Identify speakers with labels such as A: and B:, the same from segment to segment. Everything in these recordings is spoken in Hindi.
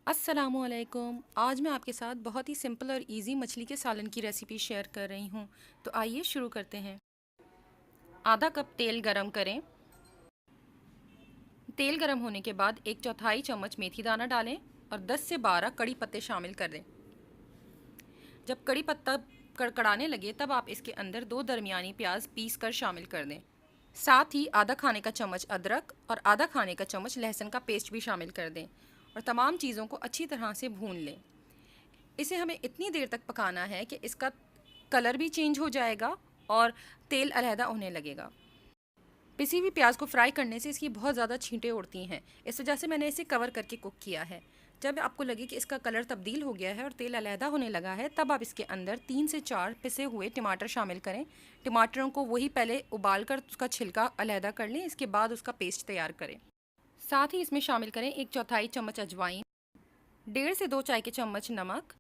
A: अस्सलामुअलैकुम। आज मैं आपके साथ बहुत ही सिंपल और इजी मछली के सालन की रेसिपी शेयर कर रही हूँ। तो आइए शुरू करते हैं। आधा कप तेल गरम करें। तेल गरम होने के बाद 1/4 चम्मच मेथी दाना डालें और 10 से 12 कड़ी पत्ते शामिल कर दें। जब कड़ी पत्ता कड़कड़ाने लगे तब आप इसके अंदर 2 दरमियानी प्याज पीस कर शामिल कर दें। साथ ही आधा खाने का चम्मच अदरक और आधा खाने का चम्मच लहसुन का पेस्ट भी शामिल कर दें और तमाम चीज़ों को अच्छी तरह से भून लें। इसे हमें इतनी देर तक पकाना है कि इसका कलर भी चेंज हो जाएगा और तेल अलहदा होने लगेगा। पिसी हुई प्याज को फ्राई करने से इसकी बहुत ज़्यादा छींटें उड़ती हैं, इस वजह से मैंने इसे कवर करके कुक किया है। जब आपको लगे कि इसका कलर तब्दील हो गया है और तेल अलहदा होने लगा है तब आप इसके अंदर 3 से 4 पिसे हुए टमाटर शामिल करें। टमाटरों को वही पहले उबाल कर उसका छिलका अलहदा कर लें, इसके बाद उसका पेस्ट तैयार करें। साथ ही इसमें शामिल करें 1/4 चम्मच अजवाइन, 1.5 से 2 चाय के चम्मच नमक,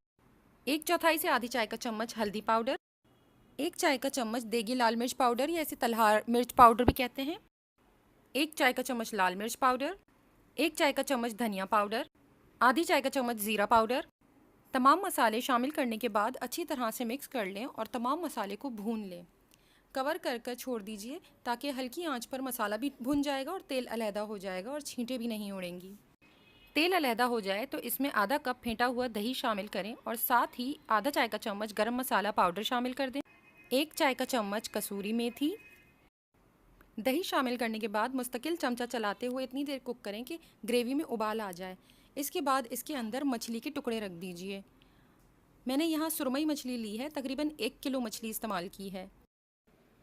A: 1/4 से आधी चाय का चम्मच हल्दी पाउडर, 1 चाय का चम्मच देगी लाल मिर्च पाउडर या इसे तलहार मिर्च पाउडर भी कहते हैं, 1 चाय का चम्मच लाल मिर्च पाउडर, 1 चाय का चम्मच धनिया पाउडर, आधी चाय का चम्मच ज़ीरा पाउडर। तमाम मसाले शामिल करने के बाद अच्छी तरह से मिक्स कर लें और तमाम मसाले को भून लें। कवर कर छोड़ दीजिए ताकि हल्की आंच पर मसाला भी भुन जाएगा और तेल अलहदा हो जाएगा और छींटें भी नहीं उड़ेंगी। तेल अलहदा हो जाए तो इसमें आधा कप फेंटा हुआ दही शामिल करें और साथ ही आधा चाय का चम्मच गरम मसाला पाउडर शामिल कर दें, 1 चाय का चम्मच कसूरी मेथी। दही शामिल करने के बाद मुस्तकिल चमचा चलाते हुए इतनी देर कुक करें कि ग्रेवी में उबाल आ जाए। इसके बाद इसके अंदर मछली के टुकड़े रख दीजिए। मैंने यहाँ सुरमई मछली ली है, तकरीबन 1 किलो मछली इस्तेमाल की है।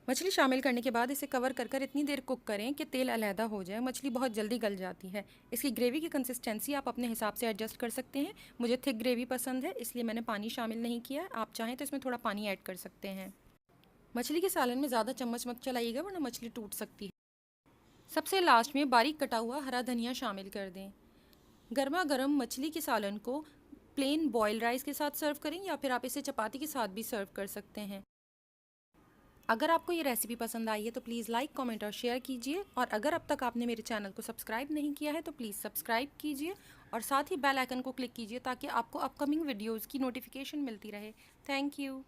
A: मछली शामिल करने के बाद इसे कवर कर इतनी देर कुक करें कि तेल अलहदा हो जाए। मछली बहुत जल्दी गल जाती है। इसकी ग्रेवी की कंसिस्टेंसी आप अपने हिसाब से एडजस्ट कर सकते हैं। मुझे थिक ग्रेवी पसंद है, इसलिए मैंने पानी शामिल नहीं किया। आप चाहें तो इसमें थोड़ा पानी ऐड कर सकते हैं। मछली के सालन में ज़्यादा चम्मच मत चलाइएगा वरना मछली टूट सकती है। सबसे लास्ट में बारीक कटा हुआ हरा धनिया शामिल कर दें। गर्मा गर्म मछली के सालन को प्लेन बॉयल राइस के साथ सर्व करें या फिर आप इसे चपाती के साथ भी सर्व कर सकते हैं। अगर आपको ये रेसिपी पसंद आई है तो प्लीज़ लाइक, कमेंट और शेयर कीजिए और अगर अब तक आपने मेरे चैनल को सब्सक्राइब नहीं किया है तो प्लीज़ सब्सक्राइब कीजिए और साथ ही बेल आइकन को क्लिक कीजिए ताकि आपको अपकमिंग वीडियोज़ की नोटिफिकेशन मिलती रहे। Thank you.